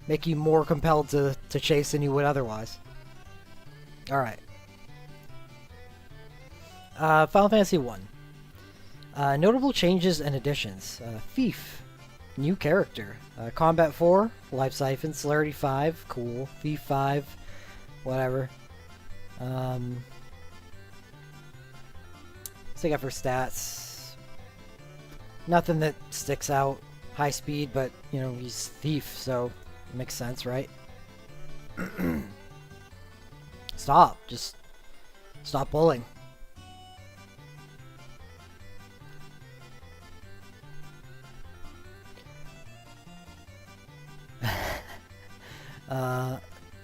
make you more compelled to chase than you would otherwise. Alright. Final Fantasy 1. Notable changes and additions. Thief. New character. Combat 4. Life Siphon. Celerity 5. Cool. Thief 5. Whatever. What's they got for stats? Nothing that sticks out. High speed, but, you know, he's Thief, so it makes sense, right? Stop. Just stop pulling.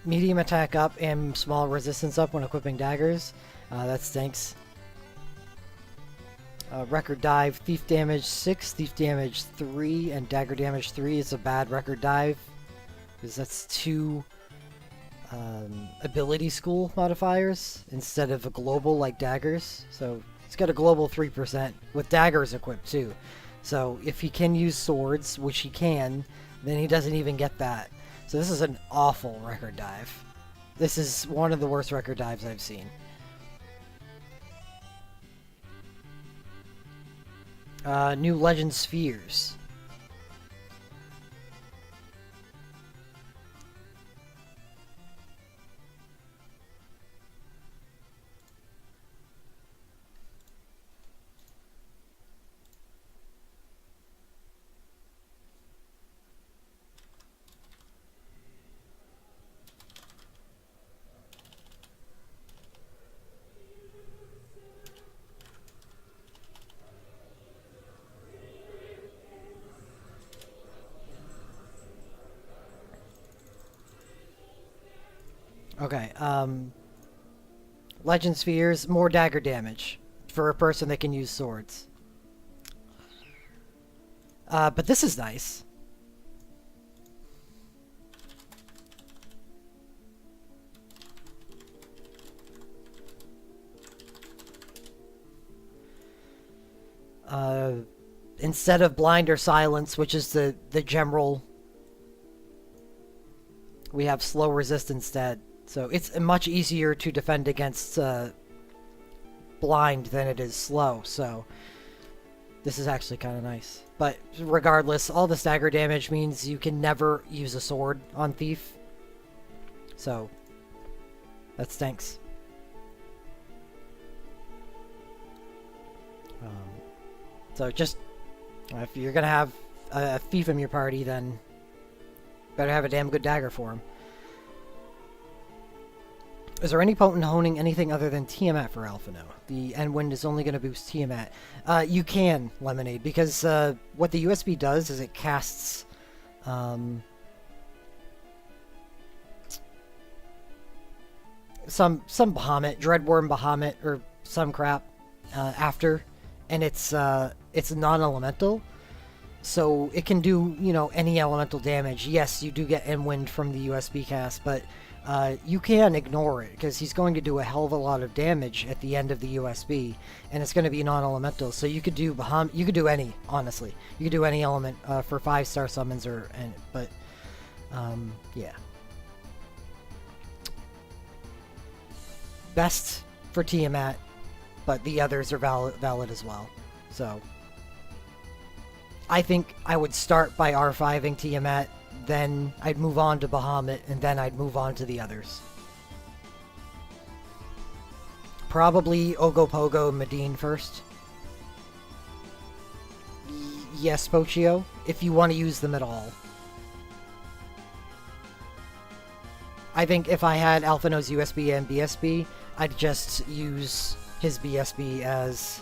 Medium attack up and small resistance up when equipping daggers. That stinks. Record dive, thief damage 6, thief damage 3, and dagger damage 3 is a bad record dive. Because that's 2 ability school modifiers instead of a global like daggers. So it's got a global 3% with daggers equipped too. So if he can use swords, which he can, then he doesn't even get that. So this is an awful record dive. This is one of the worst record dives I've seen. New Legend Spheres. Okay, Legend Spheres, more dagger damage for a person that can use swords. But this is nice. Instead of blind or silence, which is the general, we have slow resist instead. So it's much easier to defend against blind than it is slow, so this is actually kind of nice. But regardless, all the stagger damage means you can never use a sword on Thief. So that stinks. So just, if you're gonna have a Thief in your party, then better have a damn good dagger for him. Is there any potent honing anything other than Tiamat for Alphino? The End-Wind is only going to boost Tiamat. You can, Lemonade, because what the USB does is it casts some Bahamut, Dreadworm Bahamut, or some crap after, and it's non-elemental, so it can do, you know, any elemental damage. Yes, you do get End-Wind from the USB cast, but you can ignore it, because he's going to do a hell of a lot of damage at the end of the USB, and it's going to be non-elemental, so you could do you could do any, honestly. You could do any element for 5-star summons, but yeah. Best for Tiamat, but the others are valid as well. So I think I would start by R5ing Tiamat, then I'd move on to Bahamut, and then I'd move on to the others. Probably Ogopogo and Medine first. Yes, Pochio, if you want to use them at all. I think if I had Alphino's USB and BSB, I'd just use his BSB as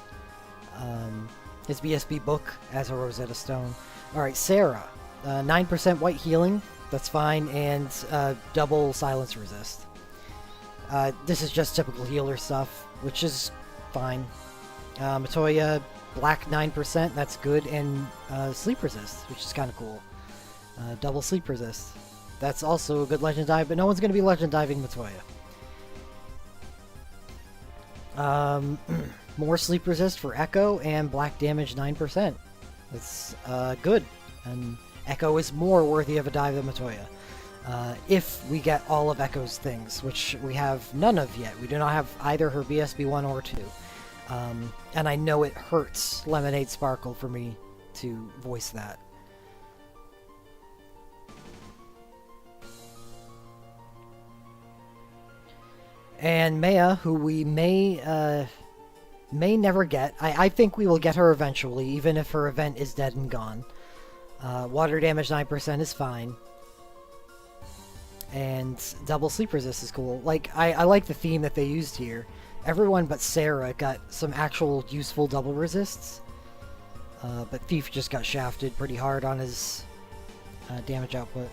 his BSB book as a Rosetta Stone. Alright, Sarah. 9% white healing, that's fine, and double silence resist. This is just typical healer stuff, which is fine. Matoya, black 9%, that's good, and sleep resist, which is kind of cool. Double sleep resist. That's also a good legend dive, but no one's going to be legend diving Matoya. More sleep resist for Echo, and black damage 9%. That's good, and Echo is more worthy of a dive than Matoya. if we get all of Echo's things, which we have none of yet. We do not have either her BSB 1 or 2. And I know it hurts Lemonade Sparkle for me to voice that. And Maya, who we may never get. I think we will get her eventually, even if her event is dead and gone. Water damage 9% is fine. And double sleep resist is cool. Like, I like the theme that they used here. Everyone but Sarah got some actual useful double resists. But Thief just got shafted pretty hard on his damage output.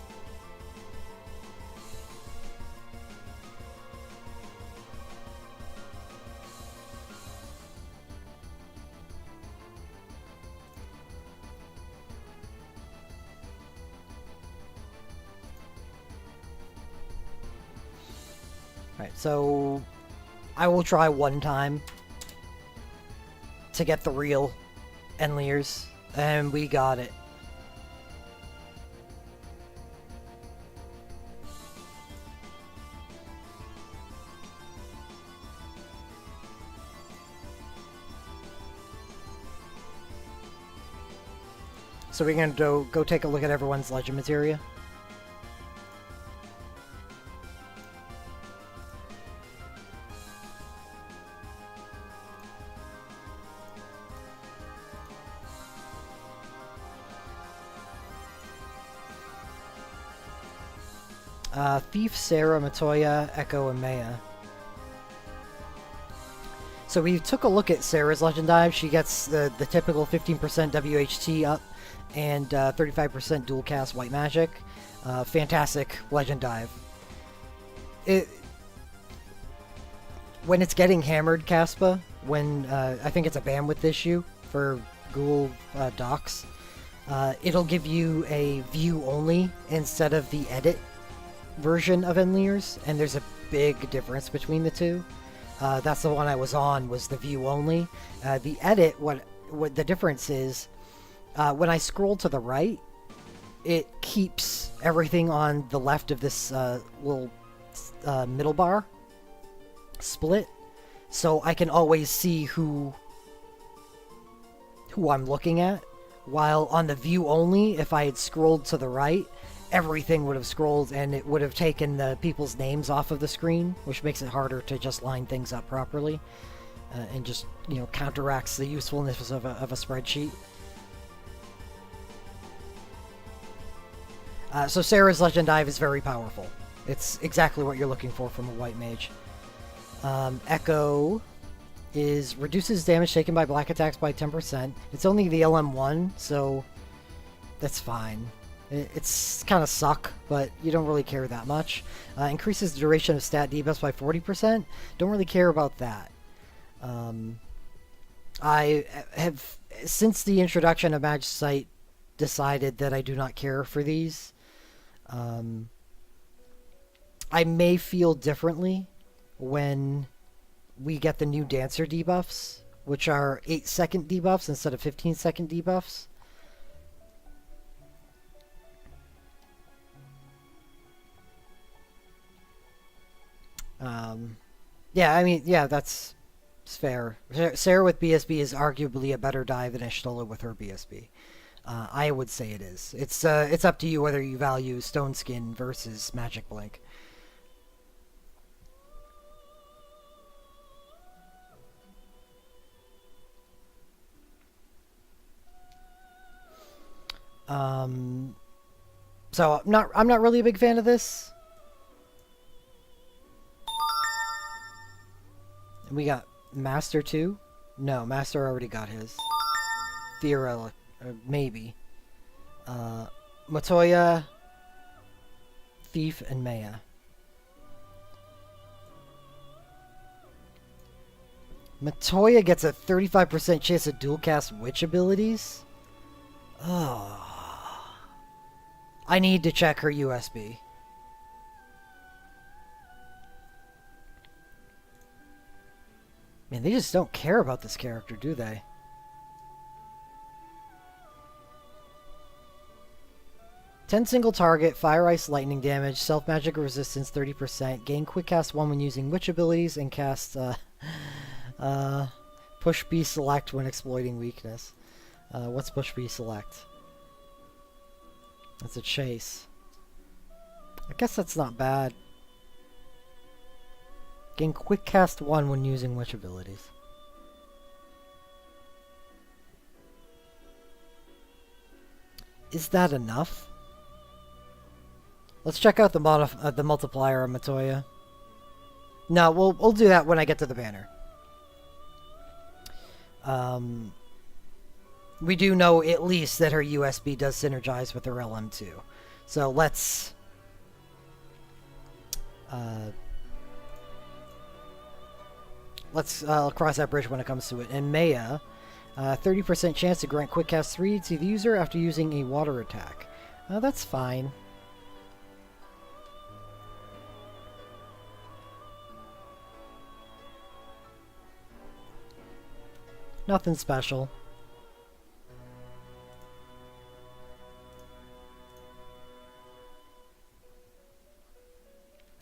Alright, so I will try one time to get the real Enliers, and we got it. So we're going to go take a look at everyone's legend materia. Thief, Sarah, Matoya, Echo, and Maya. So we took a look at Sarah's Legend Dive. She gets the typical 15% WHT up and 35% dual cast White Magic. Fantastic Legend Dive. When it's getting hammered, Caspa, when I think it's a bandwidth issue for Google Docs, it'll give you a view only instead of the edit version of Enliers, and there's a big difference between the two. That's the one I was on, was the view only. The edit, what the difference is, when I scroll to the right, it keeps everything on the left of this little middle bar split, so I can always see who I'm looking at. While on the view only, if I had scrolled to the right, everything would have scrolled and it would have taken the people's names off of the screen, which makes it harder to just line things up properly, and just, you know, counteracts the usefulness of a spreadsheet. So Sarah's Legend Dive is very powerful. It's exactly what you're looking for from a white mage. Echo is reduces damage taken by black attacks by 10%. It's only the LM1, so that's fine. It's kind of suck, but you don't really care that much. Increases the duration of stat debuffs by 40%. Don't really care about that. I have, since the introduction of Magicite, decided that I do not care for these. I may feel differently when we get the new Dancer debuffs, which are 8-second debuffs instead of 15-second debuffs. Yeah, I mean, yeah, that's fair. Sarah with BSB is arguably a better dive than Ishtola with her BSB. I would say it is. It's up to you whether you value Stone Skin versus Magic Blink. So I'm not really a big fan of this. We got Master 2? No, Master already got his. Theoretically, maybe. Matoya, Thief, and Maya. Matoya gets a 35% chance to dual cast witch abilities? Oh. I need to check her USB. Man, they just don't care about this character, do they? 10 single target, fire, ice, lightning damage, self magic resistance 30%, gain quick cast 1 when using witch abilities, and cast push B select when exploiting weakness. What's push B select? That's a chase. I guess that's not bad. Gain quick cast 1 when using witch abilities. Is that enough? Let's check out the multiplier on Matoya. No, we'll do that when I get to the banner. We do know at least that her USB does synergize with her LM2. So let's cross that bridge when it comes to it. And Maya, 30% chance to grant quick cast 3 to the user after using a water attack. That's fine. Nothing special.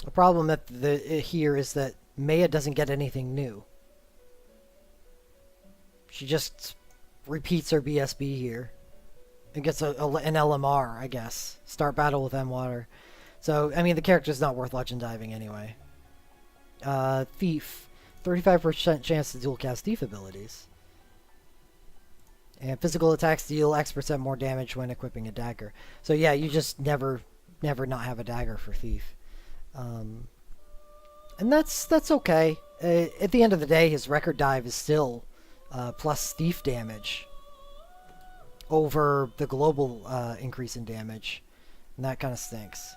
The problem here is that Maya doesn't get anything new. She just repeats her BSB here. And gets an LMR, I guess. Start battle with M-Water. So, I mean, the character's not worth legend diving anyway. Thief. 35% chance to dual cast Thief abilities. And physical attacks deal X% more damage when equipping a dagger. So yeah, you just never not have a dagger for Thief. And that's okay. At the end of the day, his record dive is still plus Thief damage over the global increase in damage. And that kind of stinks.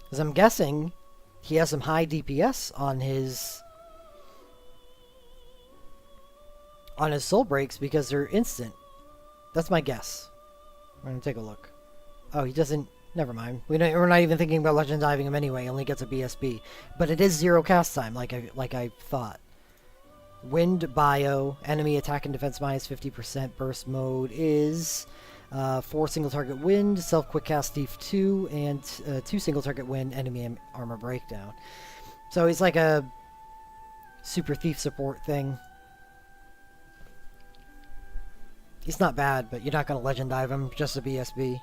Because I'm guessing he has some high DPS on his soul breaks because they're instant. That's my guess. We're gonna take a look. Oh, he doesn't. Never mind. We're not even thinking about legend diving him anyway. He only gets a BSB, but it is 0 cast time, like I thought. Wind bio, enemy attack and defense minus 50%. Burst mode is 4 single target wind, self quick cast Thief 2, and 2 single target wind, enemy armor breakdown. So he's like a super Thief support thing. He's not bad, but you're not going to legend dive him, just a BSB.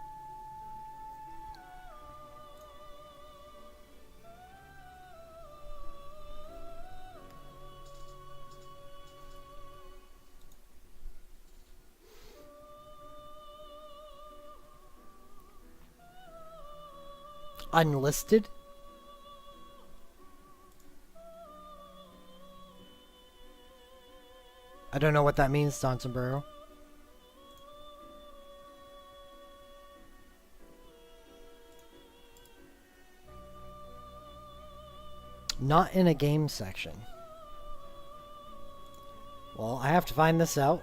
Unlisted? I don't know what that means, Don Sombrero. Not in a game section. Well, I have to find this out.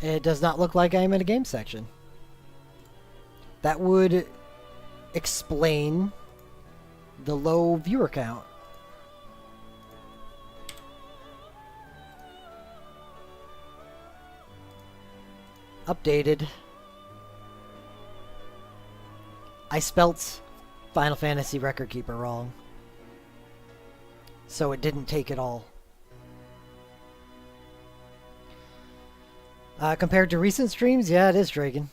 It does not look like I'm in a game section. That would explain the low viewer count. Updated. I spelt Final Fantasy Record Keeper wrong. So it didn't take it all. Compared to recent streams, yeah, it is Dragon.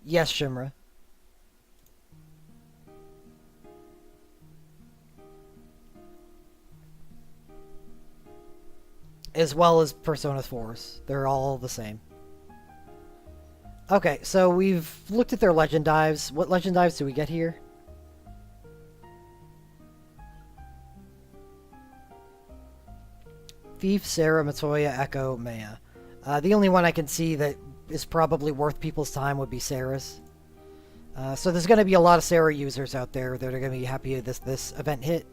Yes, Shimra. As well as Persona 4s. They're all the same. Okay, so we've looked at their legend dives. What legend dives do we get here? Thief, Sarah, Matoya, Echo, Maya. The only one I can see that is probably worth people's time would be Sarah's. So there's going to be a lot of Sarah users out there that are going to be happy this event hit.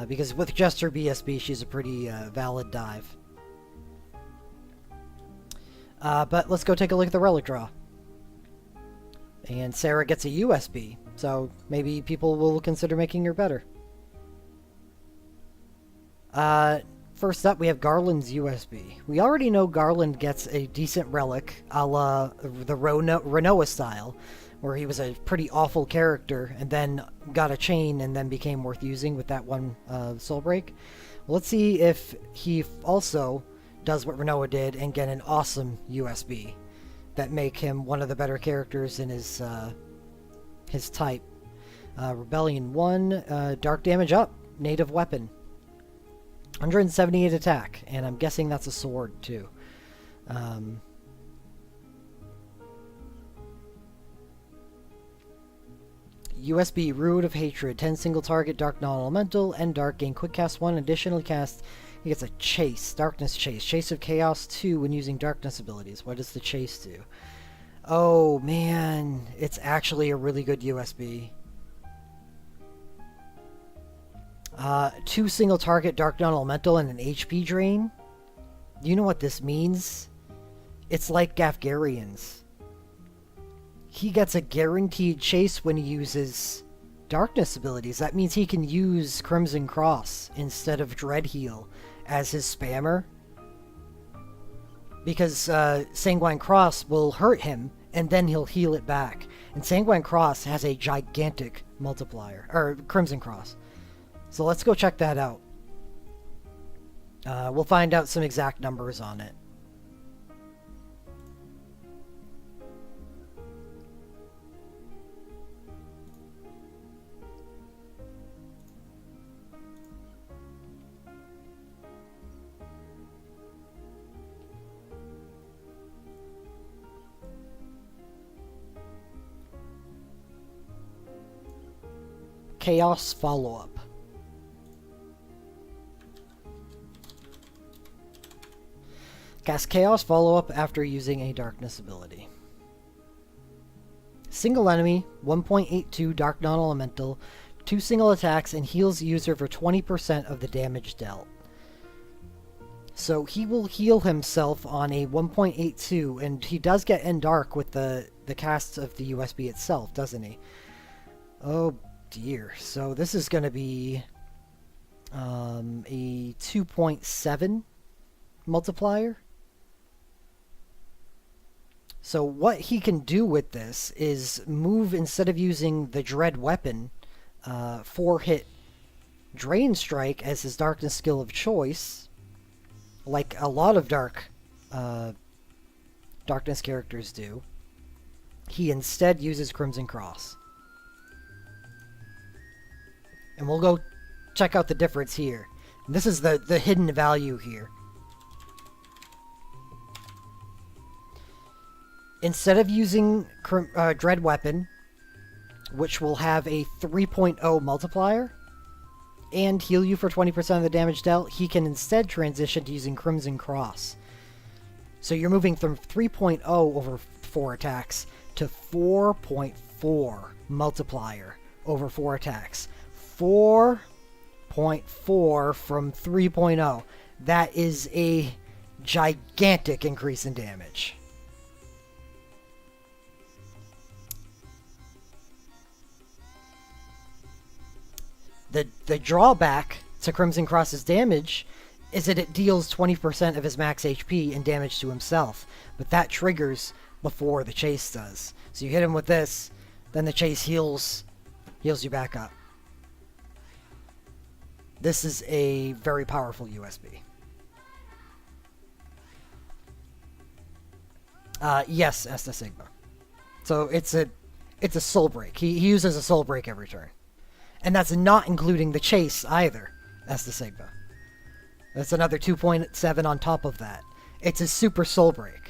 Because with just her BSB, she's a pretty valid dive. But let's go take a look at the Relic draw. And Sarah gets a USB, so maybe people will consider making her better. First up, we have Garland's USB. We already know Garland gets a decent relic, a la the Renoa style, where he was a pretty awful character and then got a chain and then became worth using with that one soul break. Well, let's see if he also does what Renoa did and get an awesome USB that make him one of the better characters in his type. Rebellion 1, dark damage up, native weapon. 178 attack, and I'm guessing that's a sword too. USB Root of Hatred, 10 single target, dark non-elemental, and dark, gain quick cast 1, additionally cast, he gets a chase, darkness chase, chase of chaos 2 when using darkness abilities. What does the chase do? Oh man, it's actually a really good USB. 2 single target, dark non-elemental, and an HP drain. You know what this means? It's like Gafgarian's. He gets a guaranteed chase when he uses darkness abilities. That means he can use Crimson Cross instead of Dread Heal as his spammer. Because Sanguine Cross will hurt him, and then he'll heal it back. And Sanguine Cross has a gigantic multiplier, or Crimson Cross. So let's go check that out. We'll find out some exact numbers on it. Chaos follow-up. Cast Chaos follow-up after using a darkness ability. Single enemy, 1.82 dark non-elemental, 2 single attacks, and heals user for 20% of the damage dealt. So he will heal himself on a 1.82, and he does get End Dark with the cast of the USB itself, doesn't he? Oh dear. So this is going to be a 2.7 multiplier. So what he can do with this is move, instead of using the Dread weapon, 4-hit Drain Strike as his darkness skill of choice, like a lot of darkness characters do. He instead uses Crimson Cross. And we'll go check out the difference here. And this is the hidden value here. Instead of using Dread Weapon, which will have a 3.0 multiplier, and heal you for 20% of the damage dealt, he can instead transition to using Crimson Cross. So you're moving from 3.0 over 4 attacks to 4.4 multiplier over 4 attacks. 4.4 from 3.0. That is a gigantic increase in damage. The drawback to Crimson Cross's damage is that it deals 20% of his max HP and damage to himself, but that triggers before the chase does. So you hit him with this, then the chase heals you back up. This is a very powerful USB. Yes, Esta Sigma. So it's a soul break. He uses a soul break every turn. And that's not including the chase either, Esta Sigma. That's another 2.7 on top of that. It's a super soul break.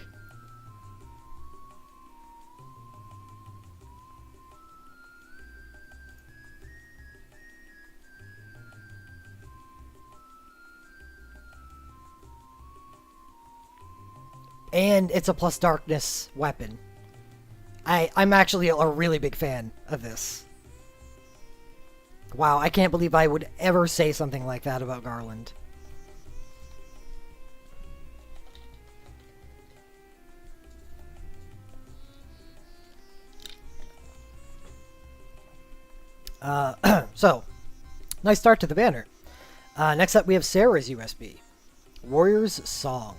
And it's a plus darkness weapon. I'm actually a really big fan of this. Wow, I can't believe I would ever say something like that about Garland. So, nice start to the banner. Next up, we have Sarah's USB. Warrior's Song.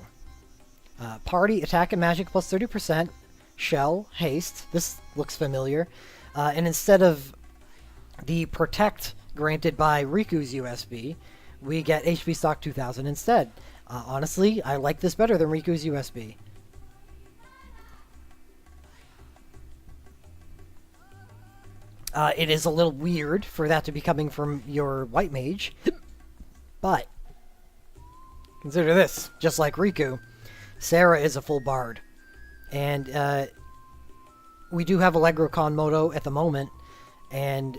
Party, attack and magic plus 30%. Shell, haste. This looks familiar. And instead of the protect granted by Riku's USB, we get HP stock 2000 instead. Honestly, I like this better than Riku's USB. It is a little weird for that to be coming from your white mage, but consider this, just like Riku, Sarah is a full bard, and we do have Allegro Con Moto at the moment, and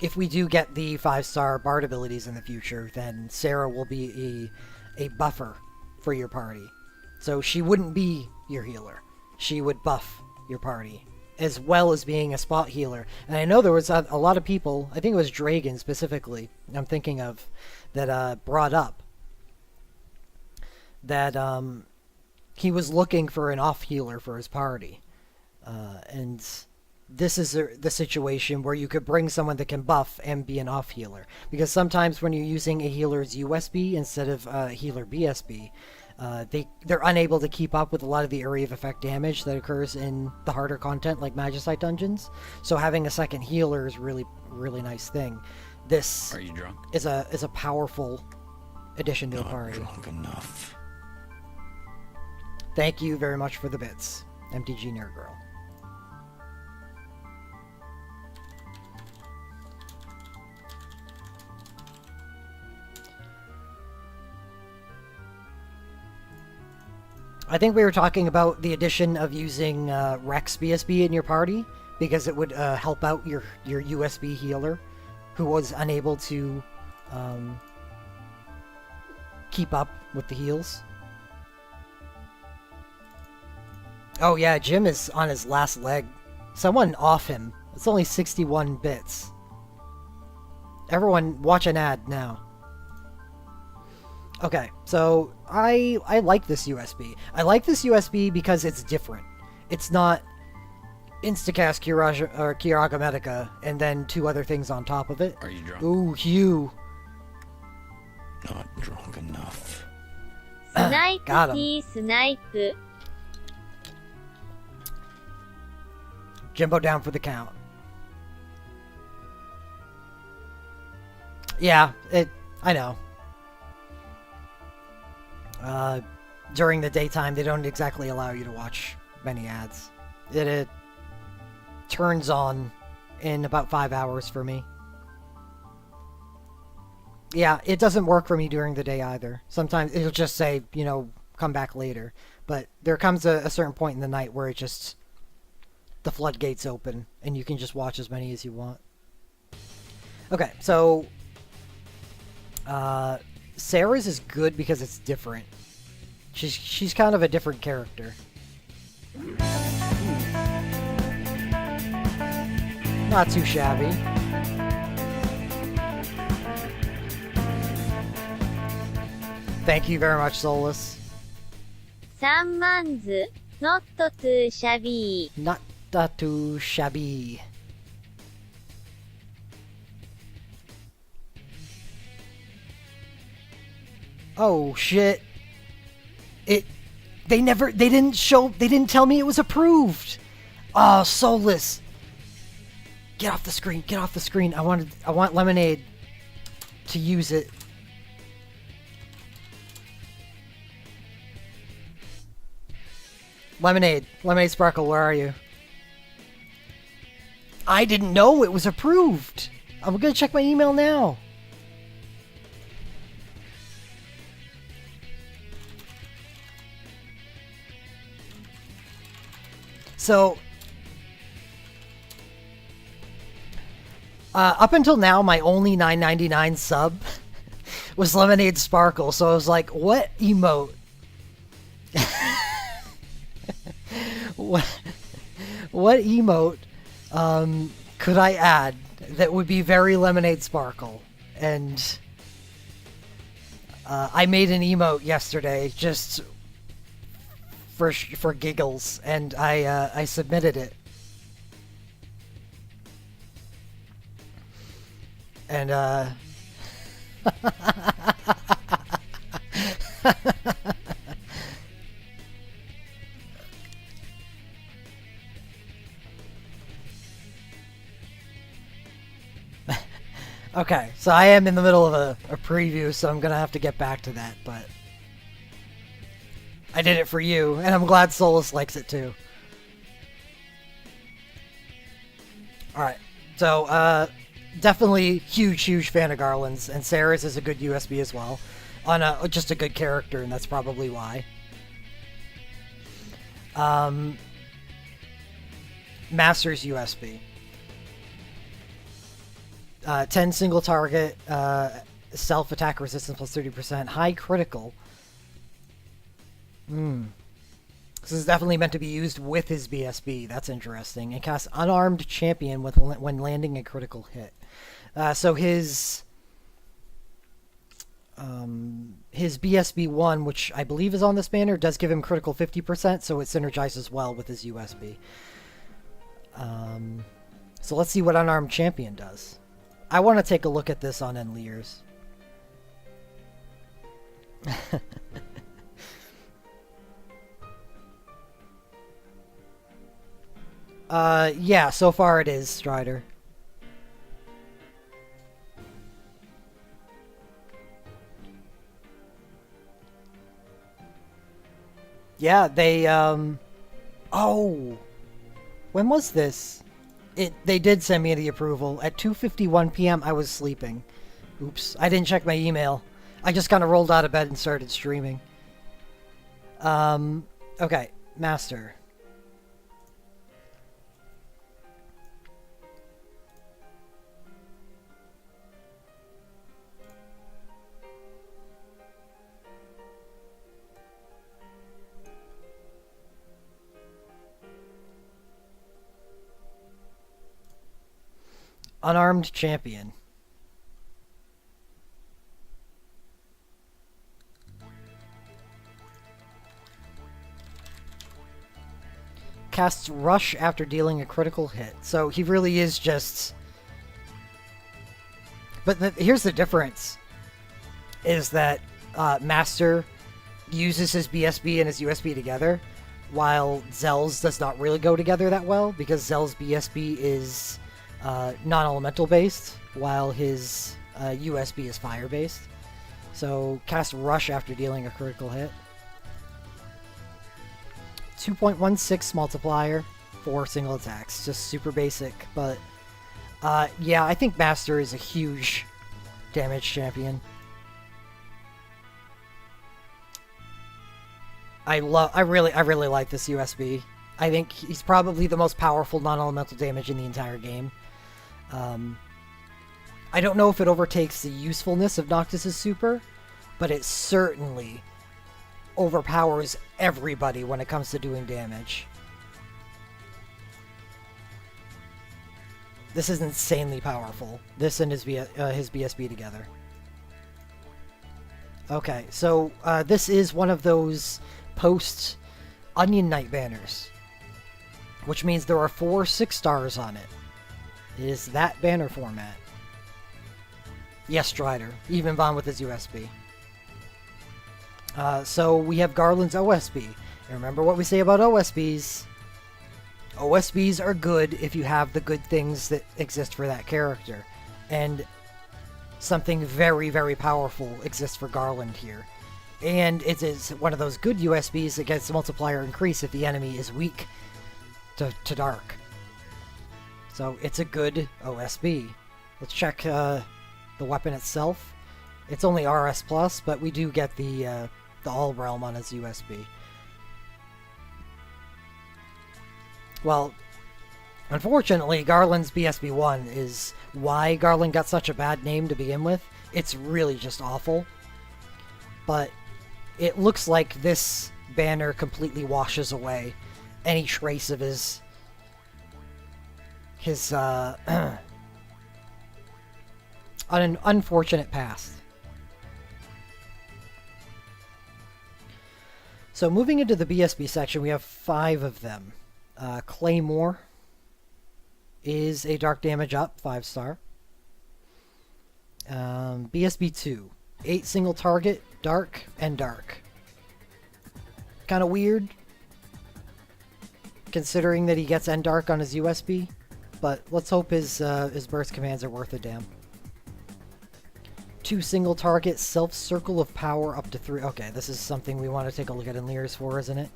if we do get the 5-star bard abilities in the future, then Sarah will be a buffer for your party. So she wouldn't be your healer. She would buff your party, as well as being a spot healer. And I know there was a lot of people, I think it was Dragon specifically, I'm thinking of, that brought up that he was looking for an off healer for his party. And this is the situation where you could bring someone that can buff and be an off healer. Because sometimes when you're using a healer's USB instead of a healer BSB, they're unable to keep up with a lot of the area of effect damage that occurs in the harder content like Magicite dungeons. So having a second healer is really nice thing. This Are you drunk? is a powerful addition to a party. Not drunk enough. Thank you very much for the bits, MTG Nerd Girl. I think we were talking about the addition of using Rex BSB in your party because it would help out your USB healer who was unable to keep up with the heals. Oh yeah, Jim is on his last leg. Someone off him. It's only 61 bits. Everyone watch an ad now. Okay, so I like this USB. I like this USB because it's different. It's not Instacast Kiraga Medica and then 2 other things on top of it. Are you drunk? Ooh, Hugh. Not drunk enough. Got him. Snipe. Jimbo down for the count. Yeah, I know. During the daytime, they don't exactly allow you to watch many ads. It turns on in about 5 hours for me. Yeah, it doesn't work for me during the day either. Sometimes it'll just say, come back later. But there comes a certain point in the night where the floodgates open, and you can just watch as many as you want. Okay, so Sarah's is good because it's different. She's kind of a different character. Not too shabby. Thank you very much, Solus. 3 months. Not too shabby. Not too shabby. Oh shit. They didn't tell me it was approved. Oh, Soulless. Get off the screen. I want Lemonade to use it. Lemonade Sparkle, where are you? I didn't know it was approved. I'm gonna check my email now. So, up until now, my only $9.99 sub was Lemonade Sparkle. So I was like, what emote? What emote could I add that would be very Lemonade Sparkle? And I made an emote yesterday just for giggles, and I submitted it. And Okay, so I am in the middle of a preview, so I'm gonna have to get back to that, but I did it for you, and I'm glad Solus likes it too. Alright, so definitely huge fan of Garland's, and Sarah's is a good USB as well. On just a good character, and that's probably why. Master's USB. 10 single target, self attack resistance plus 30%, high critical. This is definitely meant to be used with his BSB. That's interesting. And casts unarmed champion when landing a critical hit. So his BSB 1, which I believe is on this banner, does give him critical 50%, so it synergizes well with his USB. So let's see what unarmed champion does. I want to take a look at this on Enliers. Yeah, so far it is, Strider. Yeah, they, oh! When was this? They did send me the approval. At 2:51 p.m. I was sleeping. Oops, I didn't check my email. I just kind of rolled out of bed and started streaming. Okay, Master. Unarmed champion. Casts rush after dealing a critical hit. So he really is just... But here's the difference. Is that Master uses his BSB and his USB together, while Zell's does not really go together that well, because Zell's BSB is... non-elemental based, while his USB is fire based. So cast rush after dealing a critical hit. 2.16 multiplier for single attacks. Just super basic, but yeah, I think Master is a huge damage champion. I really like this USB. I think he's probably the most powerful non-elemental damage in the entire game. I don't know if it overtakes the usefulness of Noctis's super, but it certainly overpowers everybody when it comes to doing damage. This is insanely powerful. This and his BSB together. Okay, so this is one of those post Onion Knight banners, which means there are 4 6-stars on it. It is that banner format. Yes, Strider. Even Bond with his USB. So we have Garland's OSB. And remember what we say about OSBs. OSBs are good if you have the good things that exist for that character. And something very powerful exists for Garland here. And it is one of those good USBs that gets the multiplier increase if the enemy is weak to dark. So it's a good OSB. Let's check the weapon itself. It's only RS+, but we do get the All Realm on his USB. Well, unfortunately, Garland's BSB 1 is why Garland got such a bad name to begin with. It's really just awful. But it looks like this banner completely washes away any trace of his an unfortunate past. So moving into the BSB section, we have 5 of them. Claymore is a dark damage up, 5-star. BSB 2. 8 single target, dark, and dark. Kind of weird, considering that he gets end dark on his USB, but let's hope his burst commands are worth a damn. 2 single target, self circle of power up to 3. Okay, this is something we want to take a look at in Lear's for, isn't it?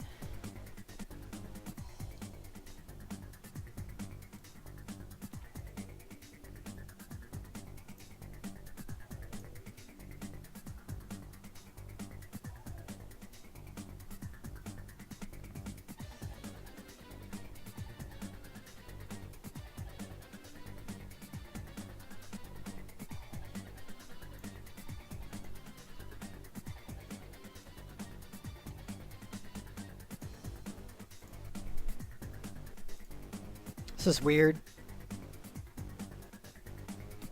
This is weird.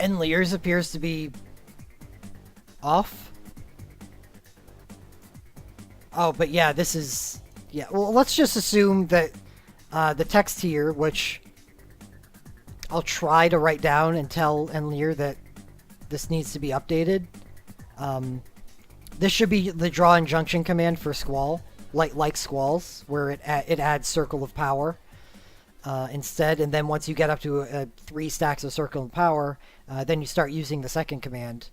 And Lear's appears to be off. Oh, but yeah, this is... Yeah, well, let's just assume that the text here, which I'll try to write down and tell Enlear that this needs to be updated. This should be the draw injunction command for Squall, like Squall's, where it adds Circle of Power. Instead, and then once you get up to 3 stacks of Circle of Power, then you start using the second command.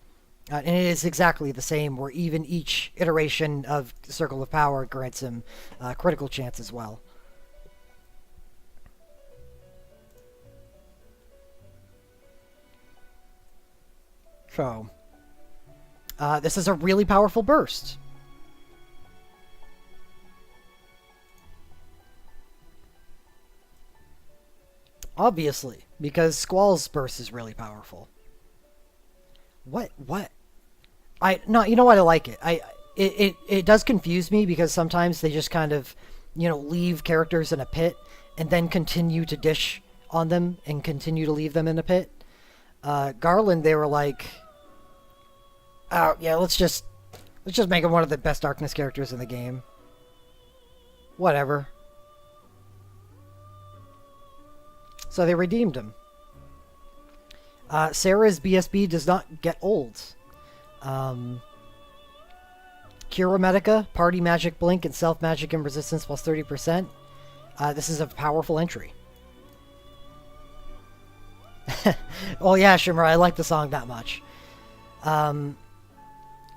And it is exactly the same, where even each iteration of Circle of Power grants him critical chance as well. So, this is a really powerful burst. Obviously, because Squall's burst is really powerful. What? No, you know what? I like it. It does confuse me because sometimes they just kind of, leave characters in a pit and then continue to dish on them and continue to leave them in a pit. Garland, they were like, oh yeah, let's just make him one of the best darkness characters in the game. Whatever. So they redeemed him. Sarah's BSB does not get old. Cura Medica, Party Magic Blink, and Self Magic and Resistance plus 30%. This is a powerful entry. Oh yeah, Shimmer, I like the song that much.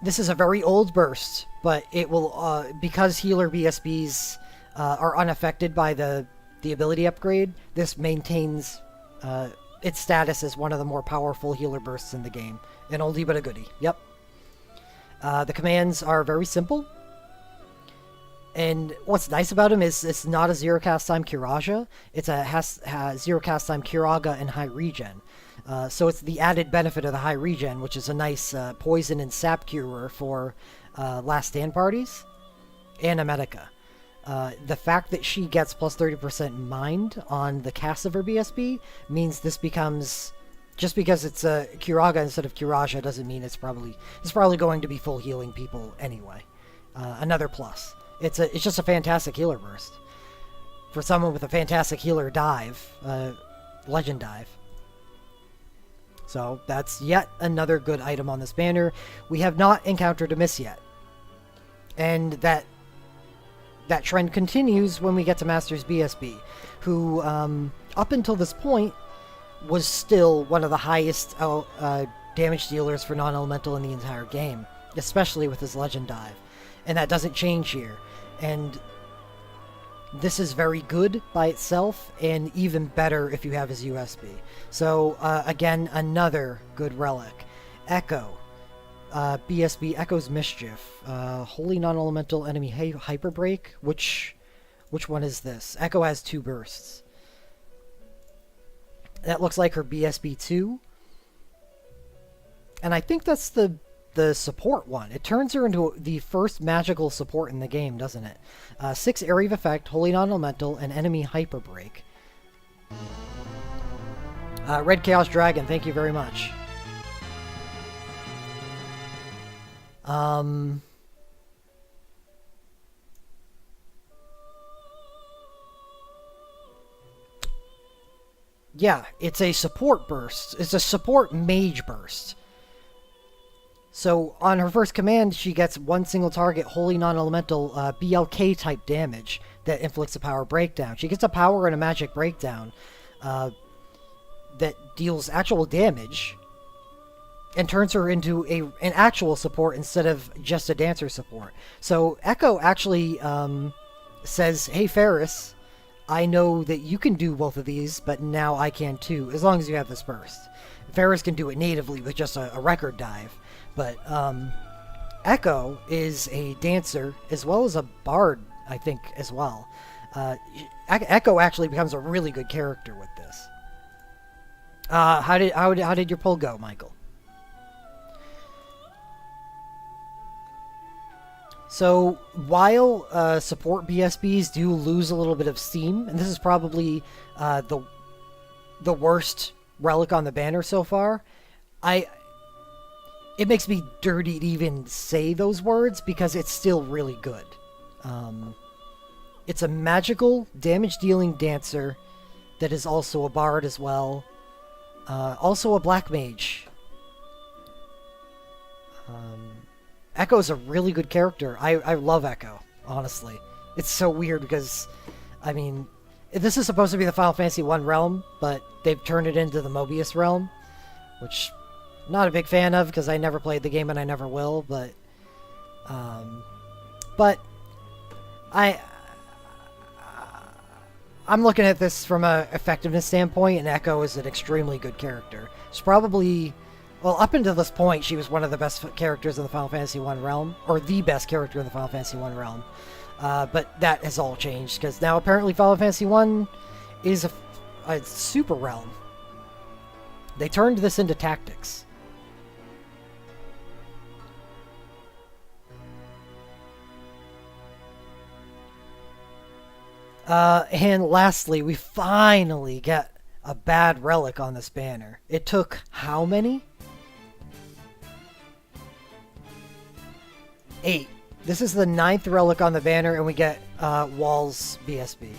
This is a very old burst, but it will, because healer BSBs are unaffected by the ability upgrade, this maintains its status as one of the more powerful healer bursts in the game. An oldie but a goodie. Yep. The commands are very simple. And what's nice about him is it's not a zero cast time Kiraja. It's a zero cast time Kiraga and high regen. So it's the added benefit of the high regen, which is a nice poison and sap curer for last stand parties. And a Medica. The fact that she gets plus 30% mind on the cast of her BSB means this becomes, just because it's a Kiraga instead of Kiraja doesn't mean it's probably going to be full healing people anyway. Another plus. It's just a fantastic healer burst for someone with a fantastic healer dive, legend dive. So that's yet another good item on this banner. We have not encountered a miss yet, and that trend continues when we get to Master's BSB, who, up until this point, was still one of the highest damage dealers for non-elemental in the entire game, especially with his legend dive. And that doesn't change here. And this is very good by itself, and even better if you have his USB. So, again, another good relic. Echo. BSB Echo's Mischief. Holy Non-Elemental Enemy Hyper Break. Which one is this? Echo has 2 bursts. That looks like her BSB 2. And I think that's the support one. It turns her into the first magical support in the game, doesn't it? 6 Area of Effect, Holy Non-Elemental, and Enemy Hyper Break. Red Chaos Dragon, thank you very much. Yeah, it's a support burst. It's a support mage burst. So on her first command, she gets one single target, wholly non-elemental BLK type damage that inflicts a power breakdown. She gets a power and a magic breakdown that deals actual damage and turns her into an actual support instead of just a dancer support. So Echo actually says, "Hey Ferris, I know that you can do both of these, but now I can too, as long as you have this burst." Ferris can do it natively with just a record dive, but Echo is a dancer as well as a bard, I think, as well. Echo actually becomes a really good character with this. How did your poll go, Michael? So while support BSBs do lose a little bit of steam, and this is probably the worst relic on the banner so far, it makes me dirty to even say those words because it's still really good. It's a magical damage-dealing dancer that is also a bard as well, also a black mage. Echo's a really good character. I love Echo, honestly. It's so weird because, I mean, this is supposed to be the Final Fantasy 1 realm, but they've turned it into the Mobius realm, which I'm not a big fan of because I never played the game and I never will, but I'm looking at this from a effectiveness standpoint, and Echo is an extremely good character. She's probably, well, up until this point, she was one of the best characters in the Final Fantasy 1 realm, or the best character in the Final Fantasy 1 realm. But that has all changed, because now apparently Final Fantasy 1 is a super realm. They turned this into tactics. And lastly, we finally get a bad relic on this banner. It took how many? 8. This is the 9th relic on the banner, and we get Wall's BSB.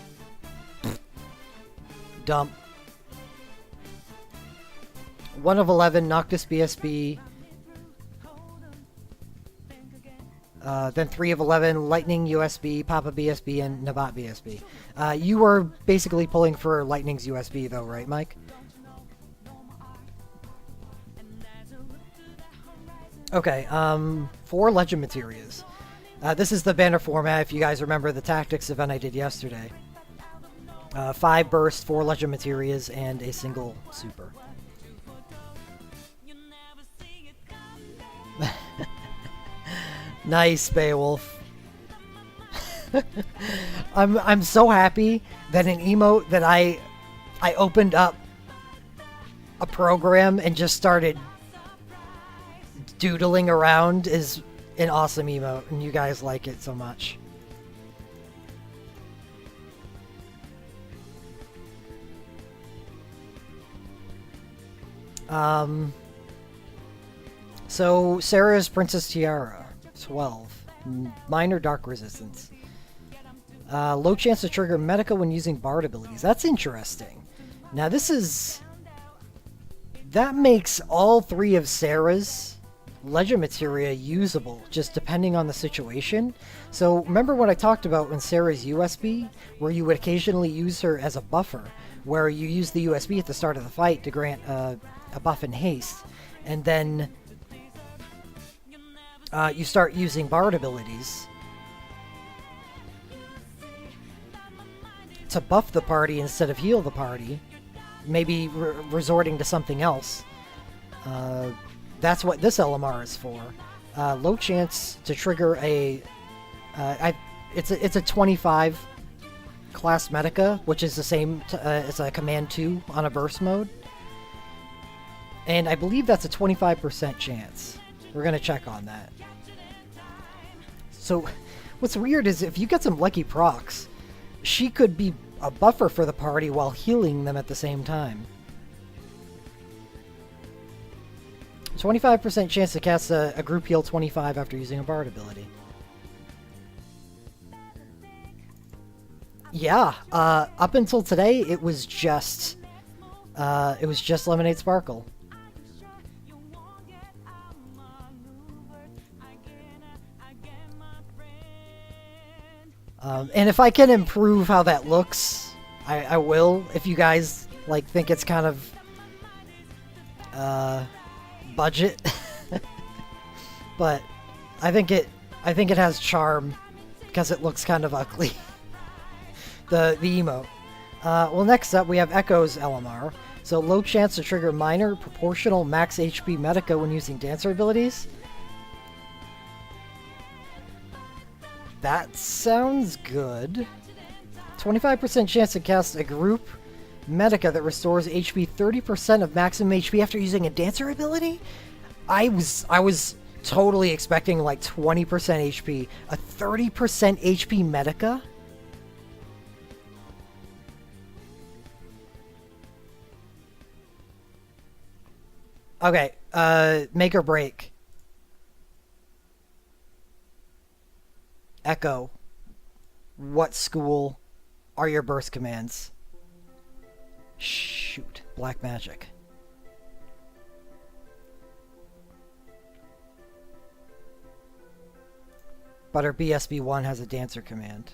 Dump. 1 of 11, Noctis BSB. Then 3 of 11, Lightning USB, Papa BSB, and Nabat BSB. You were basically pulling for Lightning's USB though, right, Mike? Okay, 4 Legend Materials. This is the banner format, if you guys remember the tactics event I did yesterday. 5 burst, 4 Legend Materials, and a single super. Nice, Beowulf. I'm so happy that an emote that I opened up a program and just started doodling around is an awesome emote, and you guys like it so much. So Sarah's Princess Tiara. 12. Minor dark resistance. Low chance to trigger Medica when using Bard abilities. That's interesting. Now that makes all 3 of Sarah's Legend Materia usable, just depending on the situation. So remember what I talked about in Sarah's USB, where you would occasionally use her as a buffer, where you use the USB at the start of the fight to grant a buff and haste, and then you start using Bard abilities to buff the party instead of heal the party, maybe resorting to something else. That's what this LMR is for. Low chance to trigger it's a 25 class Medica, which is the same as a Command 2 on a burst mode. And I believe that's a 25% chance. We're going to check on that. So, what's weird is if you get some lucky procs, she could be a buffer for the party while healing them at the same time. 25% chance to cast a group heal 25 after using a Bard ability. Yeah, up until today, it was just Lemonade Sparkle. And if I can improve how that looks, I will. If you guys like think it's kind of budget, but I think it has charm because it looks kind of ugly. the emote. Well, next up we have Echo's LMR. So low chance to trigger minor proportional max HP Medica when using dancer abilities. That sounds good. 25% chance to cast a group Medica that restores HP 30% of maximum HP after using a dancer ability? I was totally expecting like 20% HP. A 30% HP Medica? Okay, make or break. Echo, what school are your burst commands? Shoot, black magic. But her BSB1 has a dancer command.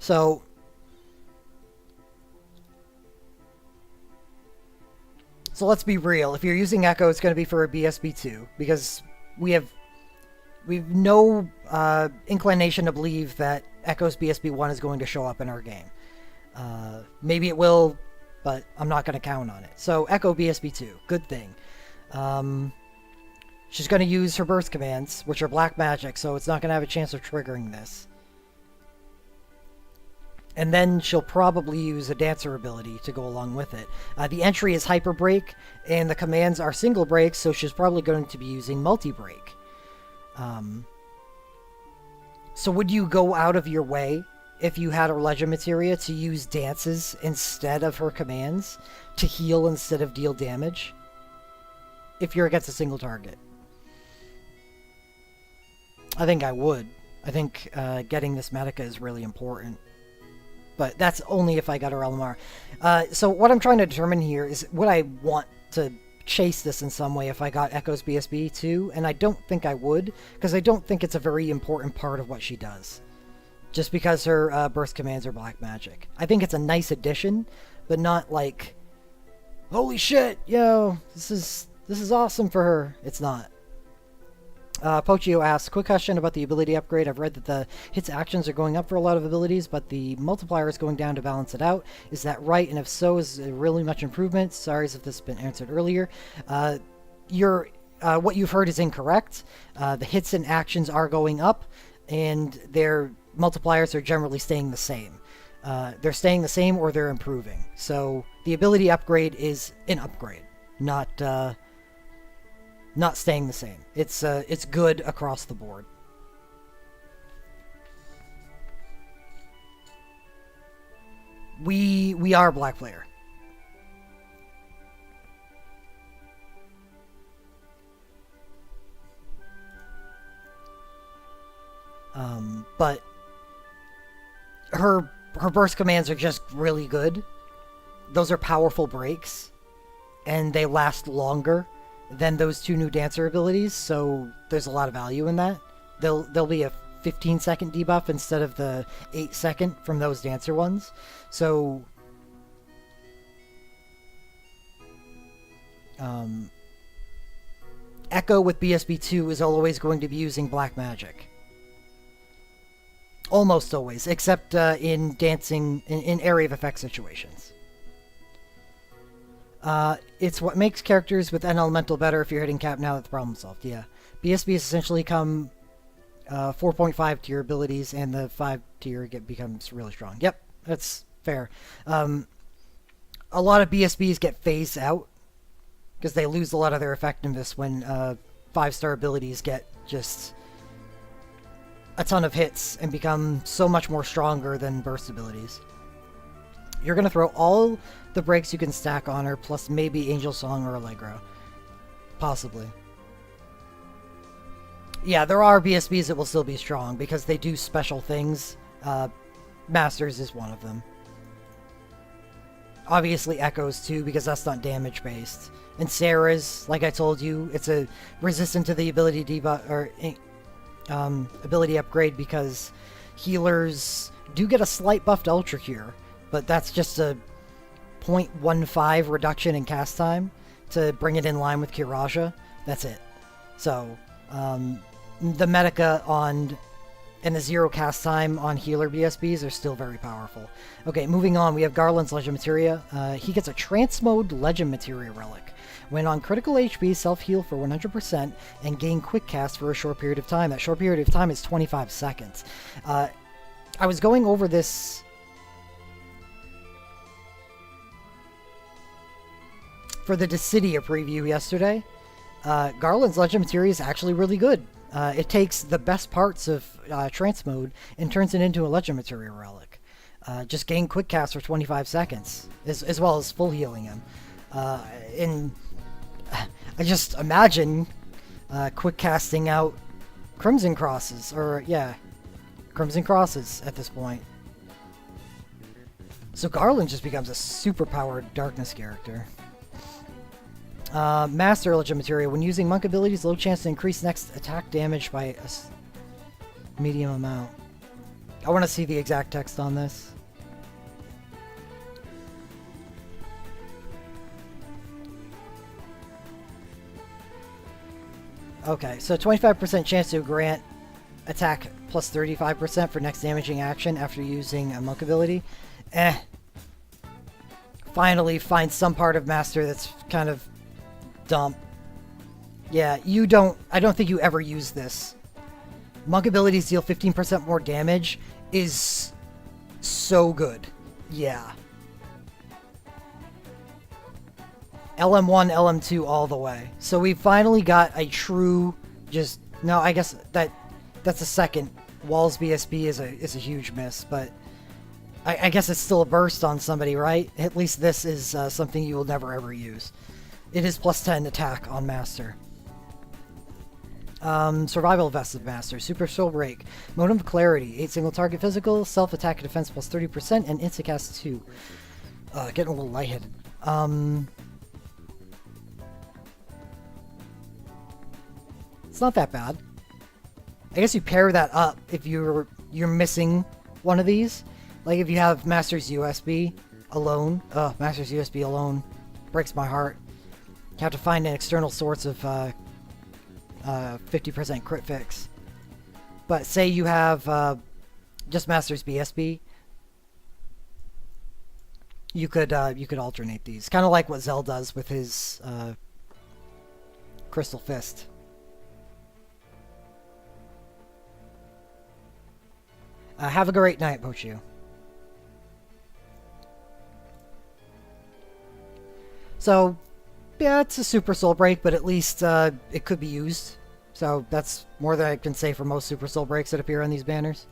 So let's be real. If you're using Echo, it's going to be for a BSB2 because we've no inclination to believe that Echo's BSB1 is going to show up in our game. Maybe it will, but I'm not going to count on it. So Echo BSB2, good thing. She's going to use her burst commands, which are black magic, so it's not going to have a chance of triggering this. And then she'll probably use a dancer ability to go along with it. The entry is hyper break, and the commands are single breaks, so she's probably going to be using multi break. So would you go out of your way if you had her Legend Materia to use dances instead of her commands to heal instead of deal damage? If you're against a single target. I think I would. I think getting this Medica is really important. But that's only if I got her LMR. So what I'm trying to determine here is would I want to chase this in some way if I got Echo's BSB too? And I don't think I would, because I don't think it's a very important part of what she does. Just because her burst commands are black magic. I think it's a nice addition, but not like, holy shit, yo, this is awesome for her. It's not. Pochio asks, quick question about the ability upgrade. I've read that the hits actions are going up for a lot of abilities, but the multiplier is going down to balance it out. Is that right? And if so, is it really much improvement? Sorry if this has been answered earlier. What you've heard is incorrect. The hits and actions are going up, and their multipliers are generally staying the same. They're staying the same or they're improving. So the ability upgrade is an upgrade, not staying the same. It's good across the board. We are black player. But her burst commands are just really good. Those are powerful breaks, and they last longer than those two new dancer abilities, so there's a lot of value in that. There'll be a 15-second debuff instead of the 8-second from those dancer ones. So Echo with BSB2 is always going to be using black magic. Almost always, except in dancing, in area of effect situations. It's what makes characters with N elemental better if you're hitting cap now that the problem solved. Yeah. BSB has essentially come 4.5 to your abilities, and the 5 tier becomes really strong. Yep, that's fair. A lot of BSBs get phased out because they lose a lot of their effectiveness when 5-star abilities get just a ton of hits and become so much more stronger than burst abilities. You're going to throw all the breaks you can stack on her, plus maybe Angel Song or Allegro. Possibly. Yeah, there are BSBs that will still be strong because they do special things. Masters is one of them. Obviously Echo's too, because that's not damage based. And Sarah's, like I told you, it's a resistant to the ability debuff or ability upgrade because healers do get a slight buff to Ultra Cure, but that's just a 0.15 reduction in cast time to bring it in line with Kiraja. That's it. So the Medica on and the 0 cast time on healer BSBs are still very powerful. Okay, moving on, we have Garland's Legend Materia. He gets a Transmode Legend Materia Relic. When on critical HP, self-heal for 100% and gain quick cast for a short period of time. That short period of time is 25 seconds. I was going over this for the Dissidia preview yesterday. Garland's Legend Materia is actually really good. It takes the best parts of Transmode and turns it into a Legend Materia Relic. Just gain quick cast for 25 seconds, as well as full healing him. And I just imagine quick casting out Crimson Crosses, or yeah, Crimson Crosses at this point. So Garland just becomes a super powered Darkness character. Master Legend Materia. When using monk abilities, low chance to increase next attack damage by a medium amount. I want to see the exact text on this. Okay, so 25% chance to grant attack plus 35% for next damaging action after using a monk ability. Finally find some part of Master that's kind of dumb. Yeah, I don't think you ever use this. Monk abilities deal 15% more damage is so good. Yeah. LM1, LM2 all the way. So we finally got a true no, I guess that's a second. Walls BSB is a huge miss, but I guess it's still a burst on somebody, right? At least this is something you will never ever use. It is plus 10 attack on Master. Survival Vest of Master. Super Soul Break. Modem of Clarity. 8 single target physical. Self-attack and defense plus 30%. And Instacast 2. Getting a little lightheaded. It's not that bad. I guess you pair that up if you're missing one of these. Like if you have Master's USB alone. Master's USB alone breaks my heart. You have to find an external source of 50% crit fix. But say you have just Master's BSB, you could alternate these, kind of like what Zell does with his Crystal Fist. Have a great night, Pochu. So, yeah, it's a Super Soul Break, but at least it could be used. So that's more than I can say for most Super Soul Breaks that appear on these banners.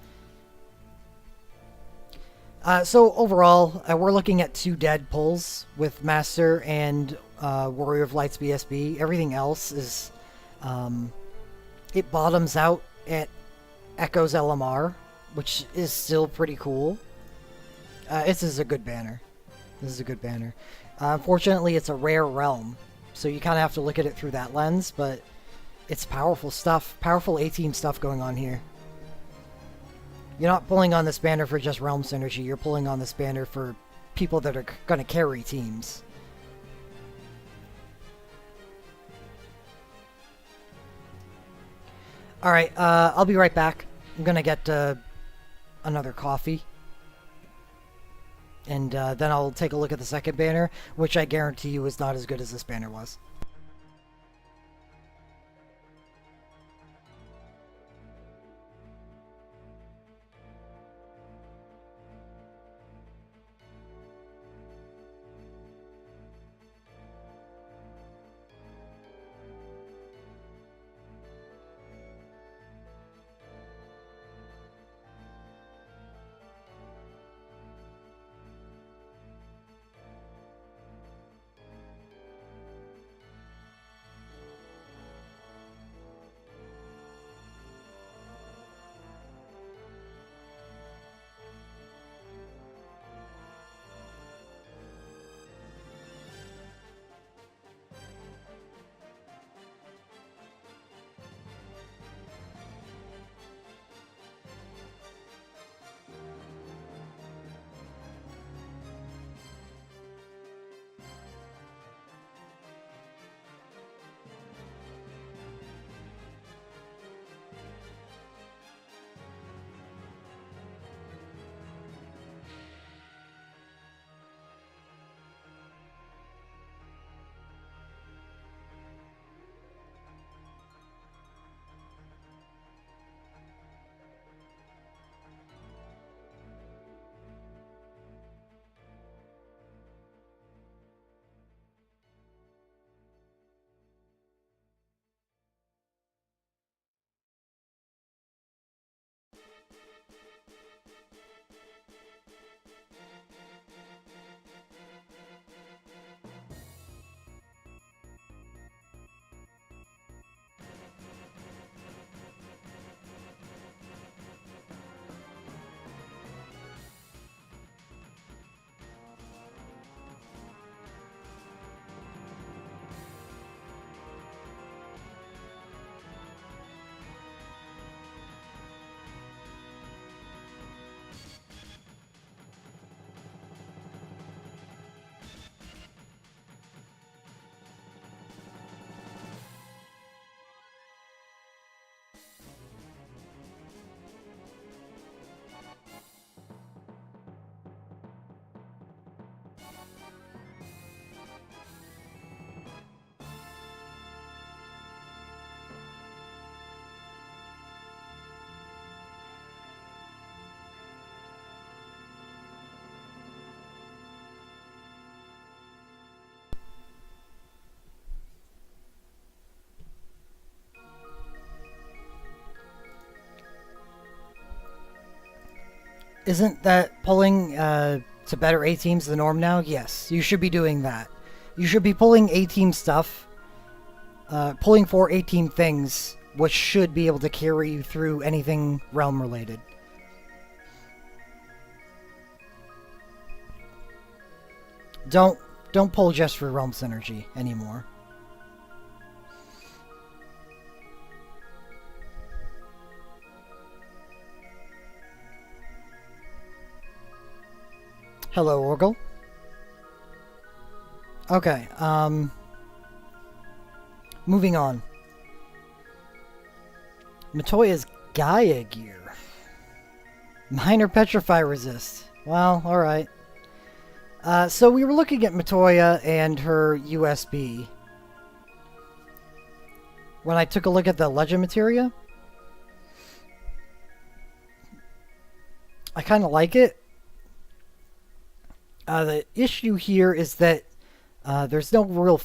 So overall, we're looking at 2 dead pulls with Master and Warrior of Light's BSB. Everything else is... it bottoms out at Echo's LMR, which is still pretty cool. This is a good banner. This is a good banner. Unfortunately, it's a rare realm, so you kind of have to look at it through that lens, but it's powerful stuff. Powerful A-team stuff going on here. You're not pulling on this banner for just realm synergy. You're pulling on this banner for people that are going to carry teams. Alright, I'll be right back. I'm going to get another coffee. And then I'll take a look at the second banner, which I guarantee you is not as good as this banner was. Isn't that pulling to better A teams the norm now? Yes, you should be doing that. You should be pulling A team stuff, pulling for A team things, which should be able to carry you through anything realm related. Don't pull just for realm synergy anymore. Hello, Orgle. Okay, moving on. Matoya's Gaia gear. Minor Petrify resist. Well, alright. So we were looking at Matoya and her USB. When I took a look at the Legend Materia, I kind of like it. The issue here is that there's no real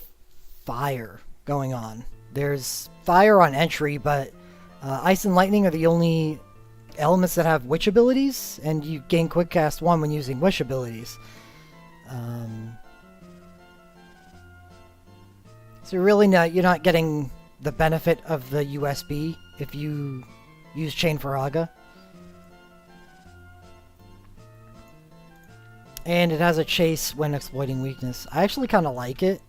fire going on. There's fire on entry, but Ice and Lightning are the only elements that have Witch abilities, and you gain Quick Cast 1 when using Witch abilities. So you're not getting the benefit of the USB if you use Chain Faraga. And it has a chase when exploiting weakness. I actually kind of like it.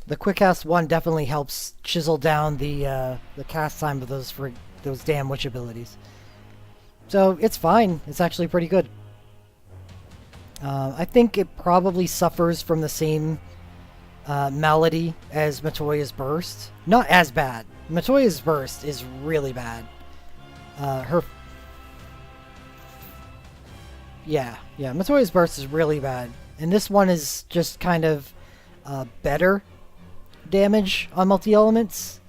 The Quick Cast 1 definitely helps chisel down the cast time of those damn Witch abilities. So it's fine. It's actually pretty good. I think it probably suffers from the same malady as Matoya's Burst. Not as bad. Matoya's Burst is really bad. Matoya's Burst is really bad. And this one is just kind of better damage on multi-elements.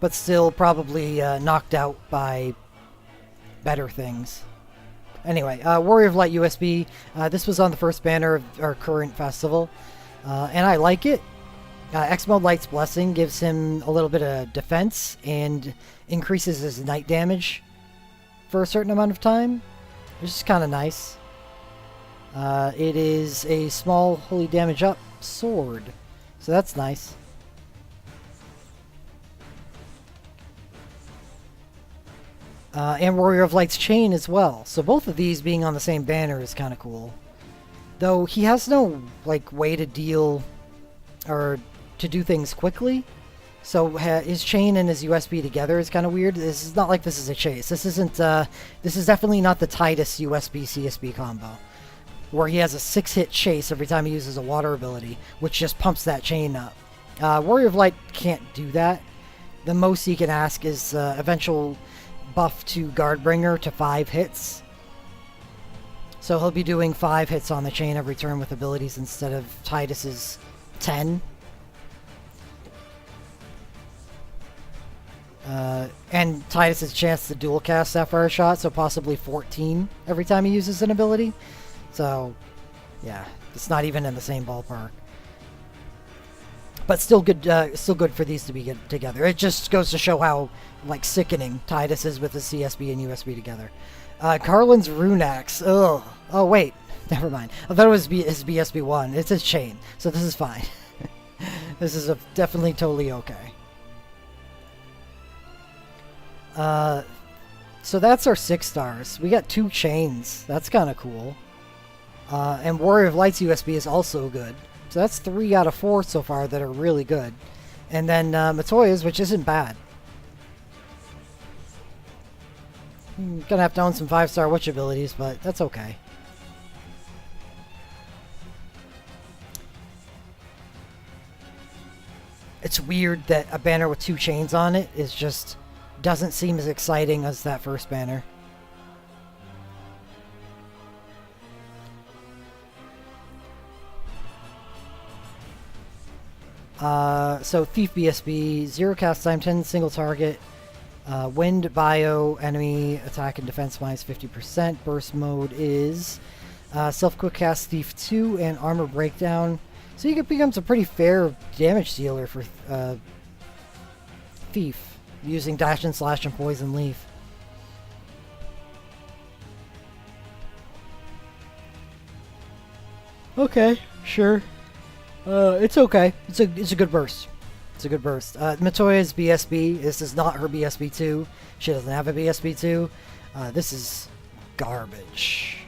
But still probably knocked out by better things. Anyway, Warrior of Light USB. This was on the first banner of our current festival. And I like it. X-Mode Light's Blessing gives him a little bit of defense and increases his night damage for a certain amount of time, which is kind of nice. It is a small holy damage up sword, so that's nice. And Warrior of Light's Chain as well, so both of these being on the same banner is kind of cool. Though he has no way to deal or to do things quickly, so his chain and his USB together is kind of weird. This is not like this is a chase. This isn't. This is definitely not the Titus USB CSB combo, where he has a 6-hit chase every time he uses a water ability, which just pumps that chain up. Warrior of Light can't do that. The most he can ask is eventual buff to Guardbringer to 5 hits. So he'll be doing 5 hits on the chain every turn with abilities instead of Titus's 10. And Titus's chance to dual cast Sapphire Shot, so possibly 14 every time he uses an ability. So, yeah, it's not even in the same ballpark. But still good for these to be together. It just goes to show how like sickening Tidus is with his CSB and USB together. Garland's Rune Axe. Ugh. Oh wait, never mind. I thought it was his BSB1. It's his chain, so this is fine. This is definitely totally okay. So that's our 6 stars. We got 2 chains. That's kind of cool. And Warrior of Light's USB is also good. So that's 3 out of 4 so far that are really good. And then Matoya's, which isn't bad. Gonna have to own some 5-star witch abilities, but that's okay. It's weird that a banner with 2 chains on it is just doesn't seem as exciting as that first banner. So Thief BSB, 0 cast time, 10 single target, wind, bio, enemy, attack and defense minus 50%. Burst mode is self quick cast Thief 2 and armor breakdown. So it becomes a pretty fair damage dealer for Thief, using dash and slash and poison leaf. Okay, sure. It's okay. It's a good burst. It's a good burst. Matoya's BSB. This is not her BSB 2. She doesn't have a BSB 2. This is garbage.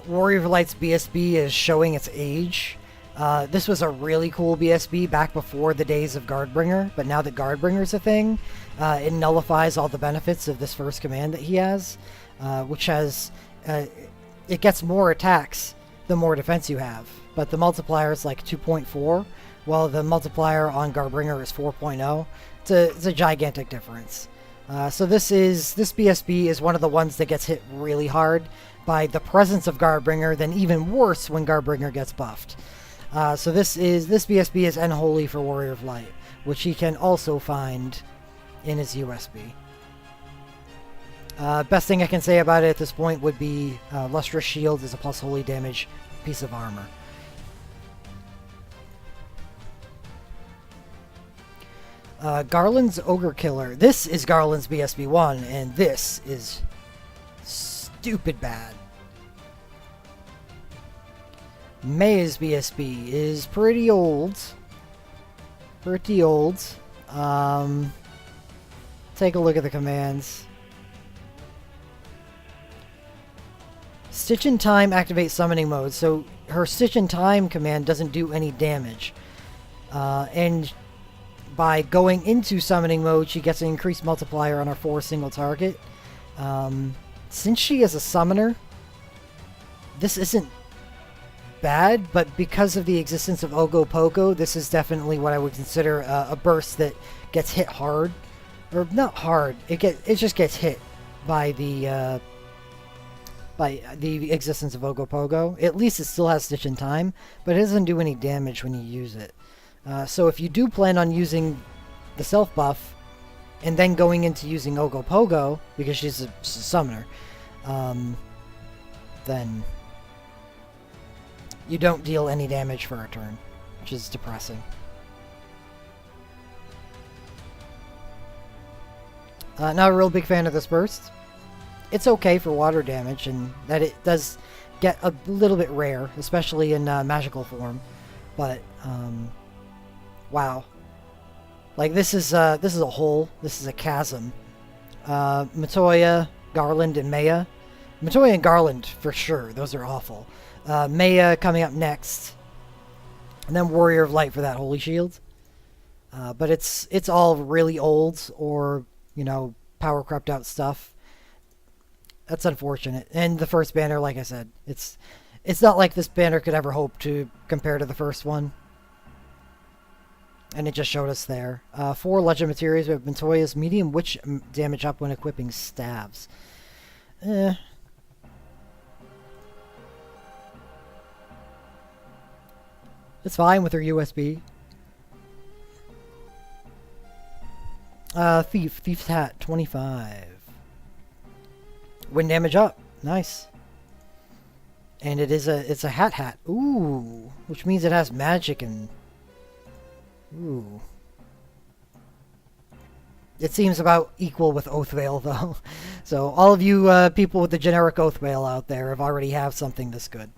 Warrior of Light's BSB is showing its age. This was a really cool BSB back before the days of Guardbringer, but now that Guardbringer's a thing, it nullifies all the benefits of this first command that he has, which has... it gets more attacks the more defense you have, but the multiplier is like 2.4, while the multiplier on Guardbringer is 4.0. It's a gigantic difference. So this BSB is one of the ones that gets hit really hard by the presence of Guardbringer, then even worse when Guardbringer gets buffed. So this BSB is Unholy for Warrior of Light, which he can also find in his USB. Best thing I can say about it at this point would be Lustrous Shield is a plus holy damage piece of armor. Garland's Ogre Killer. This is Garland's BSB 1, and this is stupid bad. Maya's BSB is pretty old. Pretty old. Take a look at the commands. Stitch in Time activates summoning mode, so her Stitch in Time command doesn't do any damage. And by going into summoning mode, she gets an increased multiplier on her 4 single target. Since she is a summoner, this isn't bad, but because of the existence of Ogopogo, this is definitely what I would consider a burst that gets hit hard. Or not hard, it just gets hit by the existence of Ogopogo. At least it still has Stitch in Time, but it doesn't do any damage when you use it. So if you do plan on using the self buff, and then going into using Ogopogo, because she's a summoner, then you don't deal any damage for a turn, which is depressing. Not a real big fan of this burst. It's okay for water damage, and that it does get a little bit rare, especially in magical form. But wow, like this is a hole. This is a chasm. Matoya, Garland, and Maya. Matoya and Garland for sure. Those are awful. Maya coming up next, and then Warrior of Light for that Holy Shield. But it's all really old, or power crept out stuff. That's unfortunate. And the first banner, like I said, it's not like this banner could ever hope to compare to the first one. And it just showed us there. 4 legend materials with Matoya's medium witch damage up when equipping stabs. It's fine with her USB. Thief's Hat, 25. Wind damage up. Nice. And it's a hat. Ooh, which means it has magic and ooh. It seems about equal with Oathveil though. So all of you people with the generic Oathveil out there have something this good.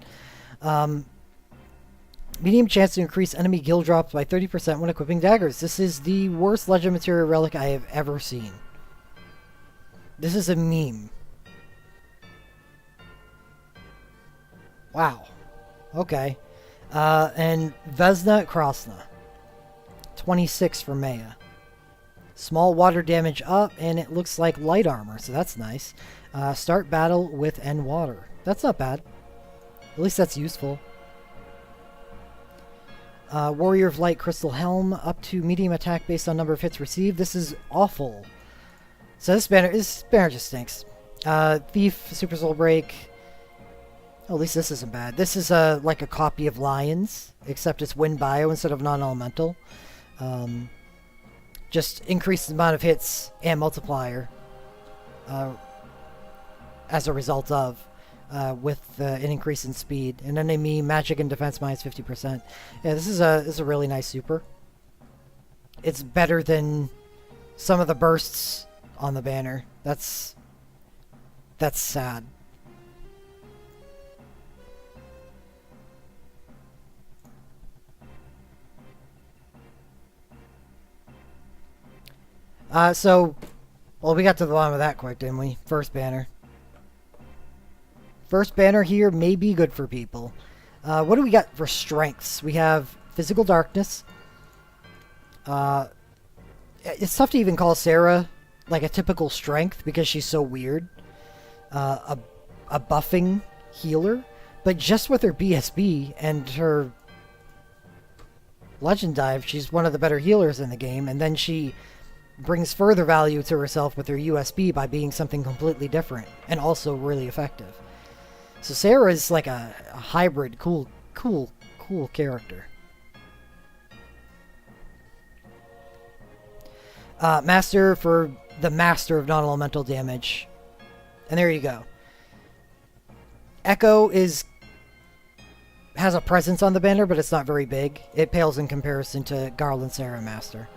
Medium chance to increase enemy guild drops by 30% when equipping daggers. This is the worst legend material relic I have ever seen. This is a meme. Wow. Okay. And Vesna Krasna. 26 for Maya. Small water damage up, and it looks like light armor, so that's nice. Start battle with N water. That's not bad. At least that's useful. Warrior of Light Crystal Helm, up to medium attack based on number of hits received. This is awful. So this banner just stinks. Thief, Super Soul Break. Oh, at least this isn't bad. This is like a copy of Lions, except it's wind bio instead of non-elemental. Just increases the amount of hits and multiplier as a result of. With an increase in speed. And enemy magic and defense minus 50%. Yeah, this is a really nice super. It's better than some of the bursts on the banner. That's sad. Well, we got to the bottom of that quick, didn't we? First banner. First banner here may be good for people. What do we got for strengths? We have Physical Darkness. It's tough to even call Sarah like a typical strength because she's so weird. A buffing healer. But just with her BSB and her Legend Dive, she's one of the better healers in the game. And then she brings further value to herself with her USB by being something completely different. And also really effective. So Sarah is like a hybrid, cool character. Master for the master of non-elemental damage. And there you go. Echo has a presence on the banner, but it's not very big. It pales in comparison to Garland Sarah Master.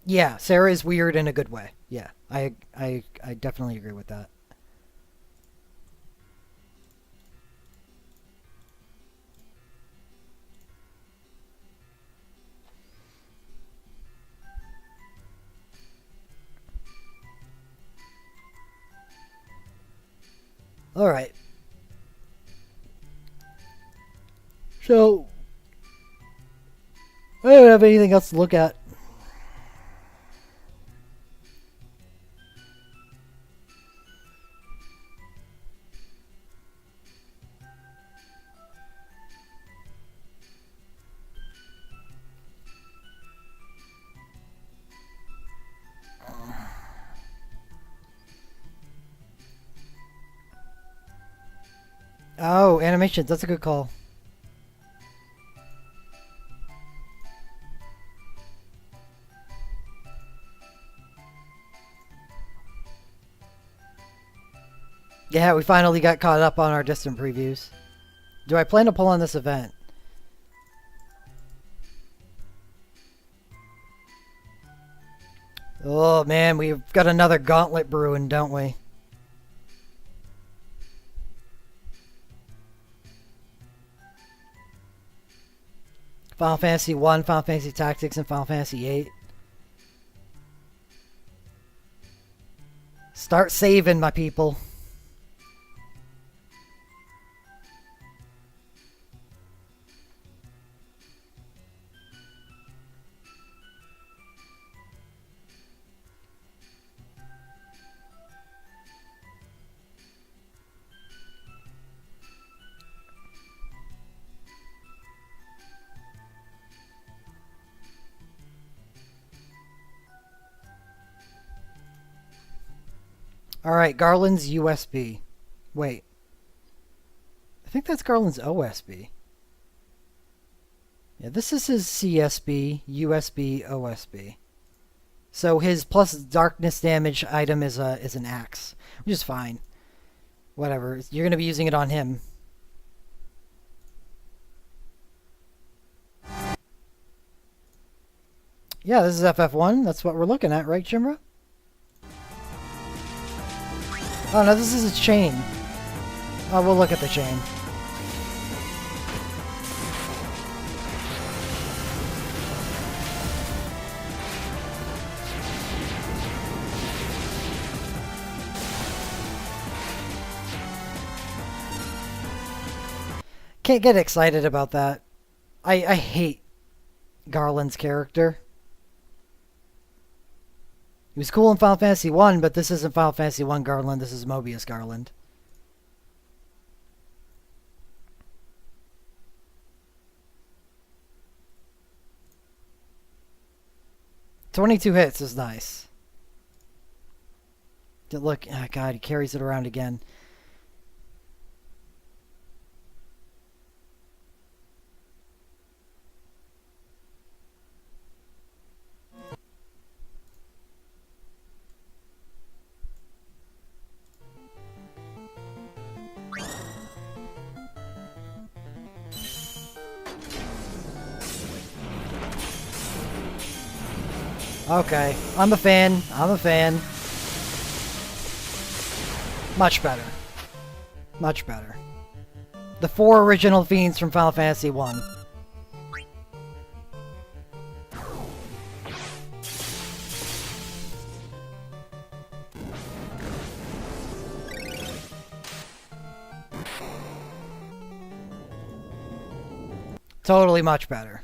Yeah, Sarah is weird in a good way. Yeah, I definitely agree with that. Alright. So, I don't have anything else to look at. Oh, animations. That's a good call. Yeah, we finally got caught up on our distant previews. Do I plan to pull on this event? Oh man, we've got another gauntlet brewing, don't we? Final Fantasy 1, Final Fantasy Tactics, and Final Fantasy 8. Start saving, my people. Alright, Garland's USB. Wait. I think that's Garland's OSB. Yeah, this is his CSB, USB, OSB. So his plus darkness damage item is an axe, which is fine. Whatever. You're going to be using it on him. Yeah, this is FF1. That's what we're looking at, right, Jimra? Oh, no, this is a chain. Oh, we'll look at the chain. Can't get excited about that. I hate Garland's character. He was cool in Final Fantasy 1, but this isn't Final Fantasy 1 Garland, this is Mobius Garland. "22 hits is nice. Look, oh God, he carries it around again. Okay, I'm a fan. I'm a fan. Much better. Much better. The 4 original fiends from Final Fantasy 1. Totally much better.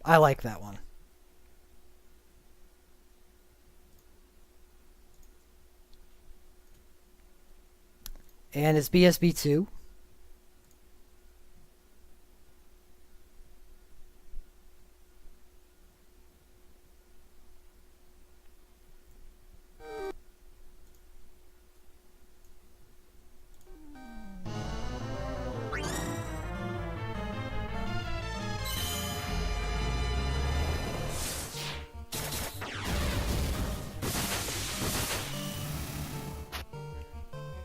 I like that one. And it's BSB 2.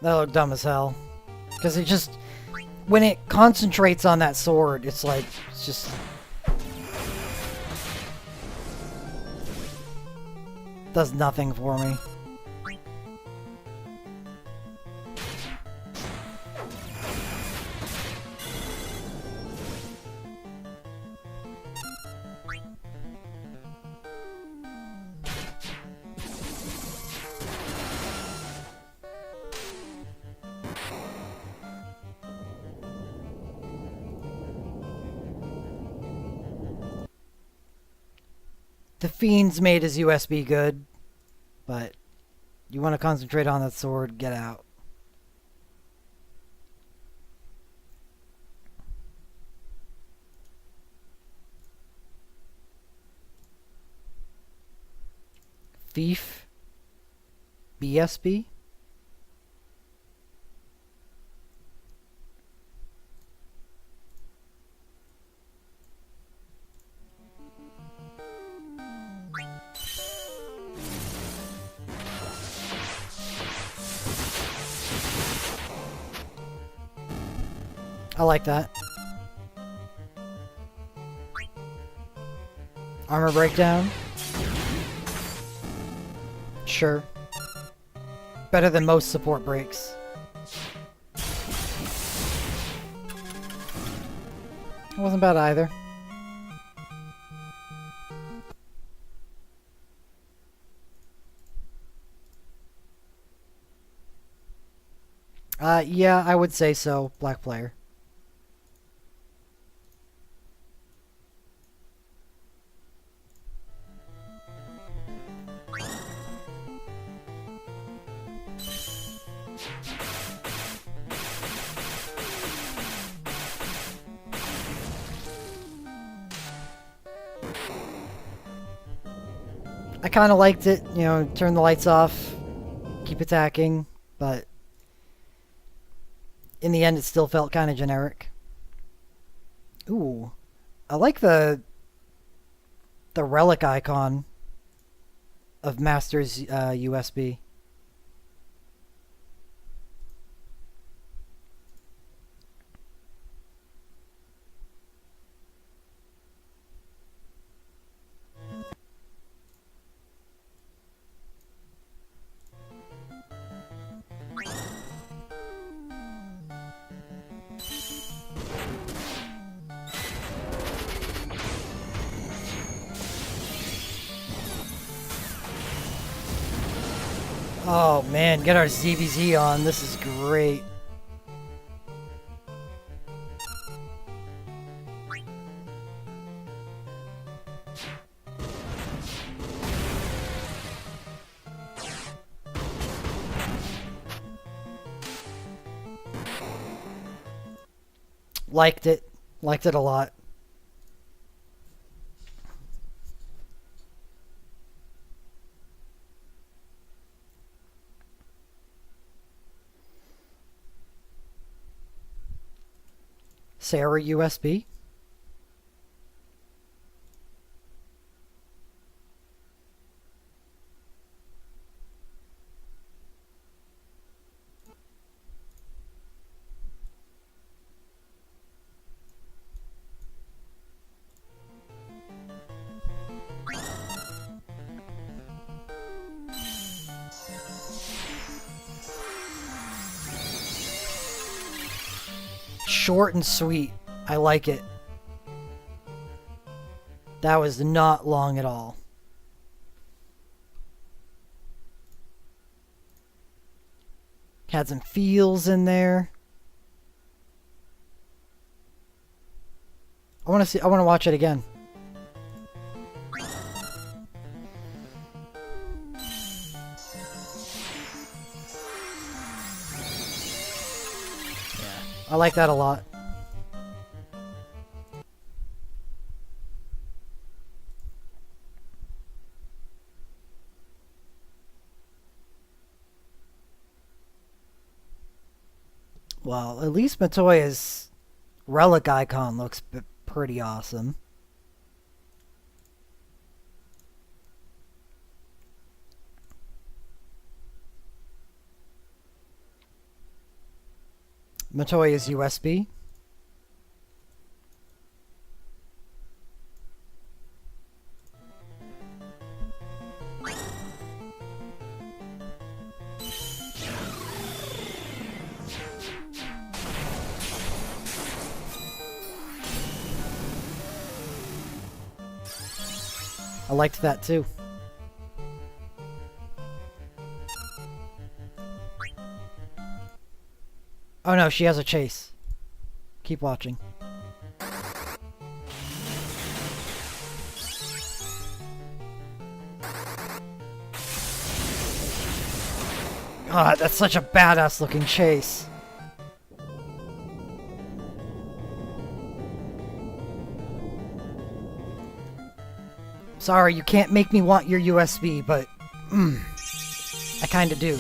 That looked dumb as hell. Because it just... when it concentrates on that sword, it's like... it's just... does nothing for me. The Fiend's made his USB good, but you want to concentrate on that sword, get out. Thief? BSB? I like that. Armor breakdown? Sure. Better than most support breaks. It wasn't bad either. Yeah, I would say so, black player. I kind of liked it, you know, turn the lights off, keep attacking, but in the end it still felt kind of generic. Ooh, I like the relic icon of Master's USB. Oh man, get our ZBZ on. This is great. Liked it. Liked it a lot. Sarah USB. Short and sweet. I like it. That was not long at all. Had some feels in there. I want to watch it again. I like that a lot. Well, at least Matoya's Relic icon looks pretty awesome. Matoya's USB. I liked that too. Oh no, she has a chase. Keep watching. God, that's such a badass looking chase. Sorry, you can't make me want your USB, but I kinda do.